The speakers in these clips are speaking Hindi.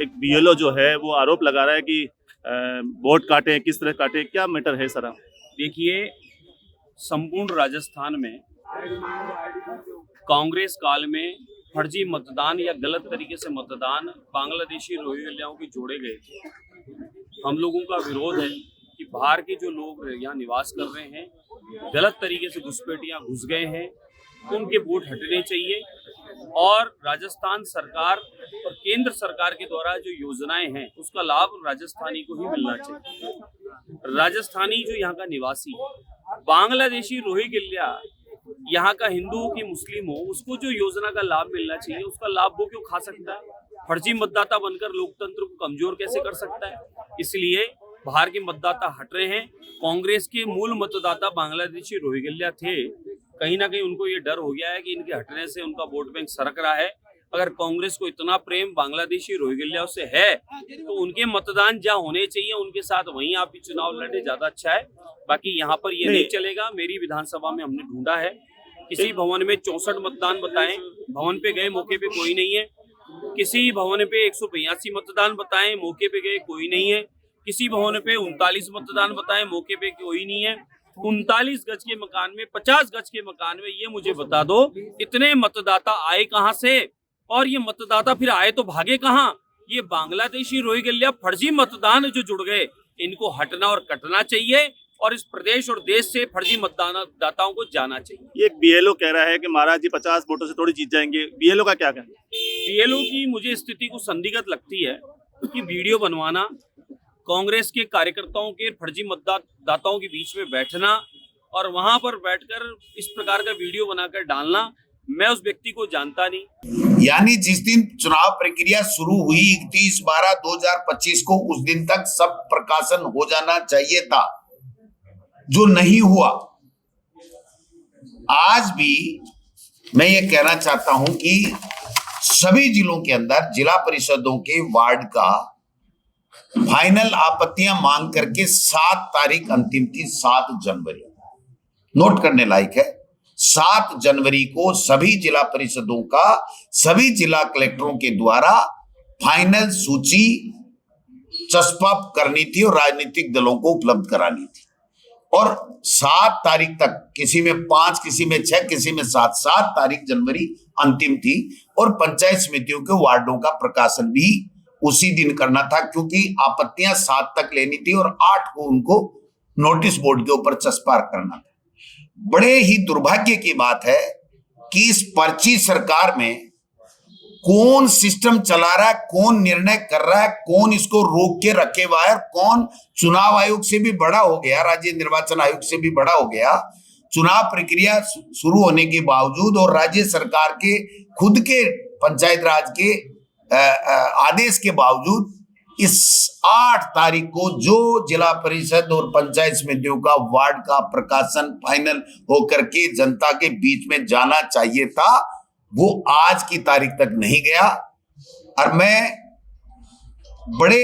एक बीएलओ जो है वो आरोप लगा रहा है कि वोट काटे, किस तरह काटे, क्या मैटर है सर? देखिए, संपूर्ण राजस्थान में कांग्रेस काल में फर्जी मतदान या गलत तरीके से मतदान बांग्लादेशी रोहिंग्याओं के जोड़े गए थे। हम लोगों का विरोध है कि बाहर के जो लोग यहाँ निवास कर रहे हैं, गलत तरीके से घुसपैठियाँ घुस गए हैं, उनके वोट हटने चाहिए और राजस्थान सरकार और केंद्र सरकार के द्वारा जो योजनाएं हैं उसका लाभ राजस्थानी को ही मिलना चाहिए। राजस्थानी जो यहाँ का निवासी बांग्लादेशी रोहिंग्या यहाँ का हिंदू हो कि मुस्लिम हो, उसको जो योजना का लाभ मिलना चाहिए उसका लाभ वो क्यों खा सकता है? फर्जी मतदाता बनकर लोकतंत्र को कमजोर कैसे कर सकता है? इसलिए बाहर के मतदाता हट रहे हैं। कांग्रेस के मूल मतदाता बांग्लादेशी रोहिंग्या थे, कहीं ना कहीं उनको ये डर हो गया है कि इनके हटने से उनका वोट बैंक सरक रहा है। अगर कांग्रेस को इतना प्रेम बांग्लादेशी रोहिंग्याओं से है तो उनके मतदान जहाँ होने चाहिए उनके साथ वहीं आप चुनाव लड़े, ज्यादा अच्छा है। बाकी यहाँ पर ये नहीं चलेगा। मेरी विधानसभा में हमने ढूंढा है, किसी भवन में 64 मतदान बताएं, भवन पे गए मौके पे कोई नहीं है। किसी भवन पे 182 मतदान बताएं, मौके पे गए कोई नहीं है। किसी भवन पे 39 मतदान बताएं, मौके पे कोई नहीं है। 39 गज के मकान में, 50 गज के मकान में, ये मुझे बता दो इतने मतदाता आए कहां से? और ये मतदाता फिर आए तो भागे कहां? ये बांग्लादेशी रोहिंग्या फर्जी मतदान जो जुड़ गए, इनको हटना और कटना चाहिए और इस प्रदेश और देश से फर्जी मतदाताओं को जाना चाहिए। ये बीएलओ कह रहा है कि महाराज जी 50 वोटों से थोड़ी जीत जाएंगे। बीएलओ का क्या कहना? बीएलओ की मुझे स्थिति को संदिग्ध लगती है कि वीडियो बनवाना, कांग्रेस के कार्यकर्ताओं के फर्जी मतदाताओं के बीच में बैठना और वहां पर बैठकर इस प्रकार का वीडियो बनाकर डालना, मैं उस व्यक्ति को जानता नहीं। यानी जिस दिन चुनाव प्रक्रिया शुरू हुई 31/12/2025 को, उस दिन तक सब प्रकाशन हो जाना चाहिए था, जो नहीं हुआ। आज भी मैं ये कहना चाहता हूं कि सभी जिलों के अंदर जिला परिषदों के वार्ड का फाइनल आपत्तियां मांग करके 7 तारीख अंतिम थी, 7 जनवरी। नोट करने लायक है, 7 जनवरी को सभी जिला परिषदों का सभी जिला कलेक्टरों के द्वारा फाइनल सूची चस्पा करनी थी और राजनीतिक दलों को उपलब्ध करानी थी। और 7 तारीख तक, किसी में 5, किसी में 6, किसी में 7 तारीख जनवरी अंतिम थी। और पंचायत समितियों के वार्डों का प्रकाशन भी उसी दिन करना था, क्योंकि आपत्तियां 7 तक लेनी थी और 8 को उनको नोटिस बोर्ड के ऊपर चस्पा करना था। बड़े ही दुर्भाग्य की बात है कि इस पर्ची सरकार में कौन सिस्टम चला रहा है, कौन निर्णय कर रहा है, कौन इसको रोक के रखे हुआ है, कौन चुनाव आयोग से भी बड़ा हो गया, राज्य निर्वाचन आयोग से भी बड़ा हो गया। चुनाव प्रक्रिया शुरू होने के बावजूद और राज्य सरकार के खुद के पंचायत राज के आदेश के बावजूद इस 8 तारीख को जो जिला परिषद और पंचायत समितियों का वार्ड का प्रकाशन फाइनल होकर के जनता के बीच में जाना चाहिए था, वो आज की तारीख तक नहीं गया। और मैं बड़े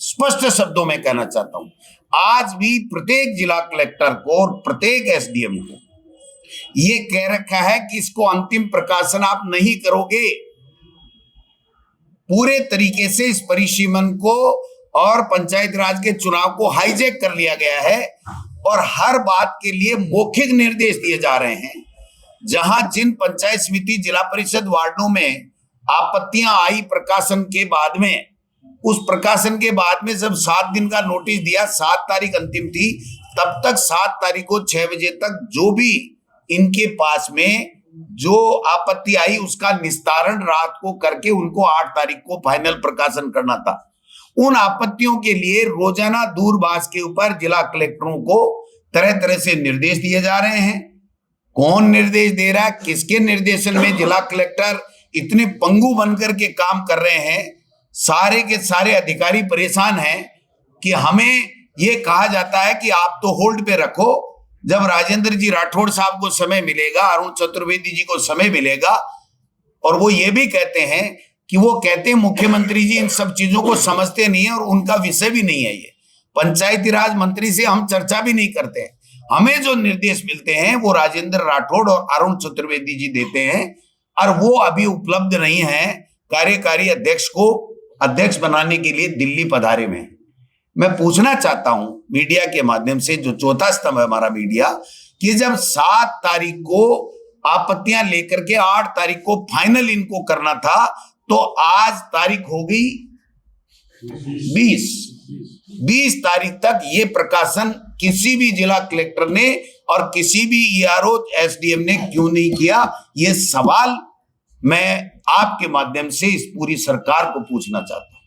स्पष्ट शब्दों में कहना चाहता हूं, आज भी प्रत्येक जिला कलेक्टर को और प्रत्येक एसडीएम को ये कह रखा है कि इसको अंतिम प्रकाशन आप नहीं करोगे। पूरे तरीके से इस परिसीमन को और पंचायत राज के चुनाव को हाईजैक कर लिया गया है और हर बात के लिए मौखिक निर्देश दिए जा रहे हैं। जहां जिन पंचायत समिति जिला परिषद वार्डों में आपत्तियां आई प्रकाशन के बाद में, उस प्रकाशन के बाद में जब 7 दिन का नोटिस दिया, 7 तारीख अंतिम थी, तब तक 7 तारीख को 6 बजे तक जो भी इनके पास में जो आपत्ति आई उसका निस्तारण रात को करके उनको 8 तारीख को फाइनल प्रकाशन करना था। उन आपत्तियों के लिए रोजाना दूरभाष के ऊपर जिला कलेक्टरों को तरह तरह से निर्देश दिए जा रहे हैं। कौन निर्देश दे रहा है, किसके निर्देशन में जिला कलेक्टर इतने पंगु बनकर के काम कर रहे हैं? सारे के सारे अधिकारी परेशान हैं कि हमें ये कहा जाता है कि आप तो होल्ड पे रखो, जब राजेंद्र जी राठौड़ साहब को समय मिलेगा, अरुण चतुर्वेदी जी को समय मिलेगा। और वो ये भी कहते हैं कि वो कहते हैं मुख्यमंत्री जी इन सब चीजों को समझते नहीं है और उनका विषय भी नहीं है। ये पंचायती राज मंत्री से हम चर्चा भी नहीं करते हैं। हमें जो निर्देश मिलते हैं वो राजेंद्र राठौड़ और अरुण चतुर्वेदी जी देते हैं और वो अभी उपलब्ध नहीं है कार्यकारी अध्यक्ष को अध्यक्ष बनाने के लिए दिल्ली पधारे में। मैं पूछना चाहता हूं मीडिया के माध्यम से, जो चौथा स्तंभ है हमारा मीडिया, कि जब 7 तारीख को आपत्तियां लेकर के 8 तारीख को फाइनल इनको करना था, तो आज तारीख हो गई 20 तारीख तक ये प्रकाशन किसी भी जिला कलेक्टर ने और किसी भी ईआरओ एसडीएम ने क्यों नहीं किया? ये सवाल मैं आपके माध्यम से इस पूरी सरकार को पूछना चाहता हूं।